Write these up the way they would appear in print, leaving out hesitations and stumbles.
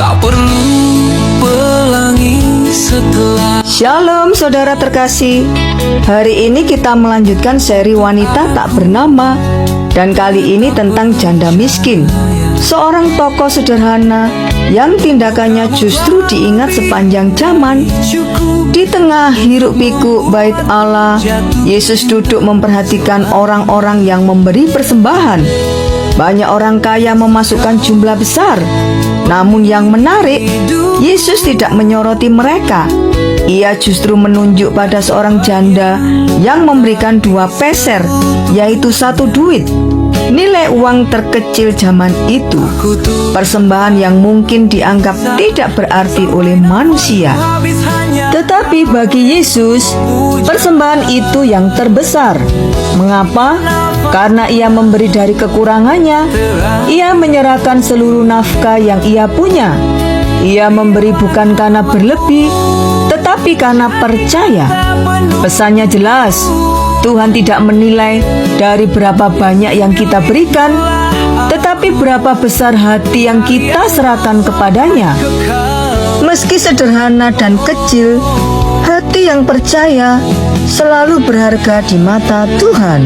tak perlu pelangi setelah. Shalom saudara terkasih. Hari ini kita melanjutkan seri wanita tak bernama, dan kali ini tentang janda miskin, seorang tokoh sederhana yang tindakannya justru diingat sepanjang zaman. Di tengah hiruk pikuk bait Allah, Yesus duduk memperhatikan orang-orang yang memberi persembahan. Banyak orang kaya memasukkan jumlah besar, namun yang menarik, Yesus tidak menyoroti mereka. Ia justru menunjuk pada seorang janda yang memberikan 2 peser, yaitu 1 duit, nilai uang terkecil zaman itu. Persembahan yang mungkin dianggap tidak berarti oleh manusia, tetapi bagi Yesus, persembahan itu yang terbesar. Mengapa? Karena ia memberi dari kekurangannya. Ia menyerahkan seluruh nafkah yang ia punya. Ia memberi bukan karena berlebih, tetapi karena percaya. Pesannya jelas, Tuhan tidak menilai dari berapa banyak yang kita berikan, tetapi berapa besar hati yang kita serahkan kepadanya. Meski sederhana dan kecil, hati yang percaya selalu berharga di mata Tuhan.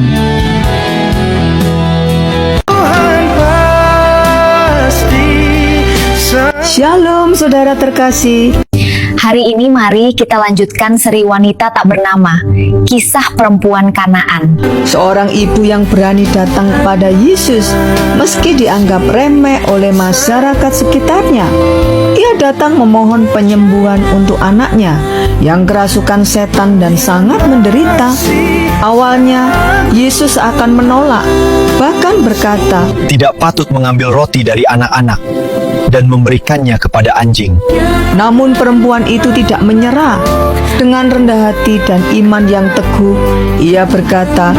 Shalom saudara terkasih. Hari ini mari kita lanjutkan seri wanita tak bernama, kisah perempuan Kanaan. Seorang ibu yang berani datang kepada Yesus meski dianggap remeh oleh masyarakat sekitarnya. Ia datang memohon penyembuhan untuk anaknya yang kerasukan setan dan sangat menderita. Awalnya Yesus akan menolak, bahkan berkata, "Tidak patut mengambil roti dari anak-anak dan memberikannya kepada anjing." Namun perempuan itu tidak menyerah. Dengan rendah hati dan iman yang teguh, ia berkata,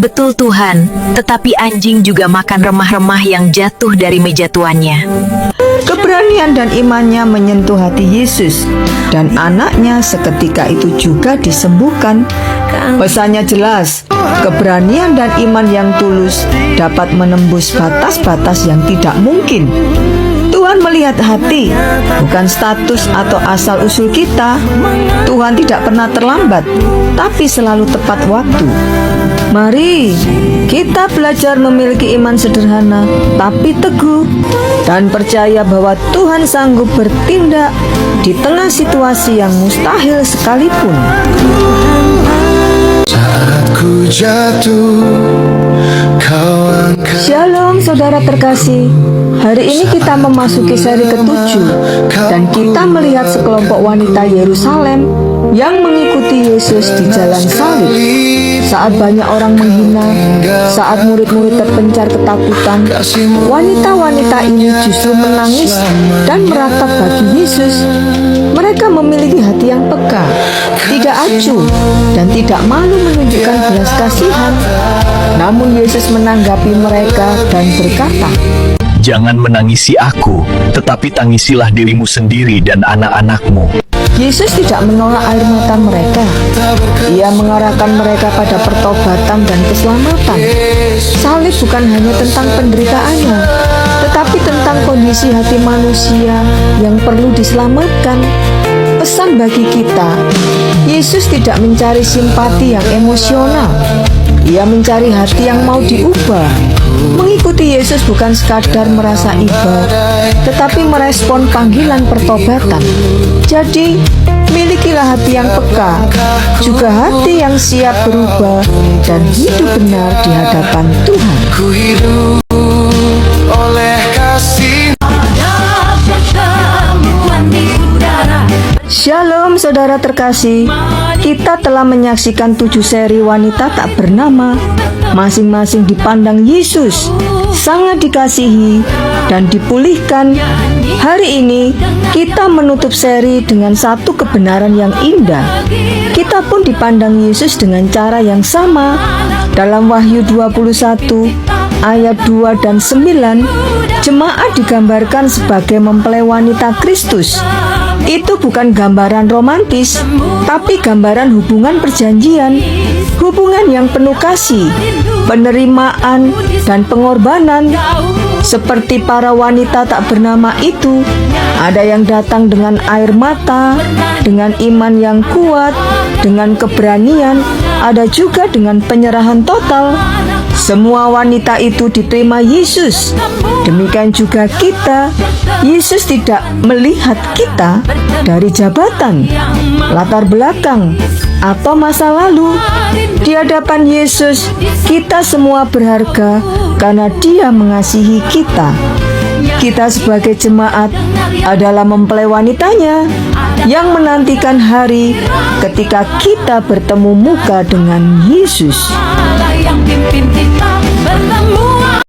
"Betul Tuhan, tetapi anjing juga makan remah-remah yang jatuh dari meja tuannya." Keberanian dan imannya menyentuh hati Yesus, dan anaknya seketika itu juga disembuhkan. Pesannya jelas, keberanian dan iman yang tulus dapat menembus batas-batas yang tidak mungkin. Tuhan melihat hati, bukan status atau asal-usul kita. Tuhan tidak pernah terlambat, tapi selalu tepat waktu. Mari kita belajar memiliki iman sederhana tapi teguh, dan percaya bahwa Tuhan sanggup bertindak di tengah situasi yang mustahil sekalipun. Saat ku jatuh, kau angkat. Shalom saudara terkasih. Hari ini kita memasuki seri ke-7, dan kita melihat sekelompok wanita Yerusalem yang mengikuti Yesus di jalan salib. Saat banyak orang menghina, saat murid-murid terpencar ketakutan, wanita-wanita ini justru menangis dan meratap bagi Yesus. Mereka memiliki hati yang peka, tidak acuh, dan tidak malu menunjukkan belas kasihan. Namun Yesus menanggapi mereka dan berkata, "Jangan menangisi aku, tetapi tangisilah dirimu sendiri dan anak-anakmu." Yesus tidak menolak air mata mereka. Ia mengarahkan mereka pada pertobatan dan keselamatan. Salib bukan hanya tentang penderitaannya, tetapi tentang kondisi hati manusia yang perlu diselamatkan. Pesan bagi kita, Yesus tidak mencari simpati yang emosional. Ia mencari hati yang mau diubah. Mengikuti Yesus bukan sekadar merasa iba, tetapi merespon panggilan pertobatan. Jadi, milikilah hati yang peka, juga hati yang siap berubah dan hidup benar di hadapan Tuhan. Ku hidup oleh kasih. Shalom saudara terkasih. Kita telah menyaksikan 7 seri wanita tak bernama. Masing-masing dipandang Yesus sangat dikasihi dan dipulihkan. Hari ini kita menutup seri dengan satu kebenaran yang indah. Kita pun dipandang Yesus dengan cara yang sama. Dalam Wahyu 21, ayat 2 dan 9, jemaat digambarkan sebagai mempelai wanita Kristus. Itu bukan gambaran romantis, tapi gambaran hubungan perjanjian, hubungan yang penuh kasih, penerimaan, dan pengorbanan. Seperti para wanita tak bernama itu, ada yang datang dengan air mata, dengan iman yang kuat, dengan keberanian, ada juga dengan penyerahan total. Semua wanita itu diterima Yesus. Demikian juga kita. Yesus tidak melihat kita dari jabatan, latar belakang, atau masa lalu. Di hadapan Yesus, kita semua berharga karena Dia mengasihi kita. Kita sebagai jemaat adalah mempelai wanitanya yang menantikan hari ketika kita bertemu muka dengan Yesus. Allah yang pimpin kita bertemu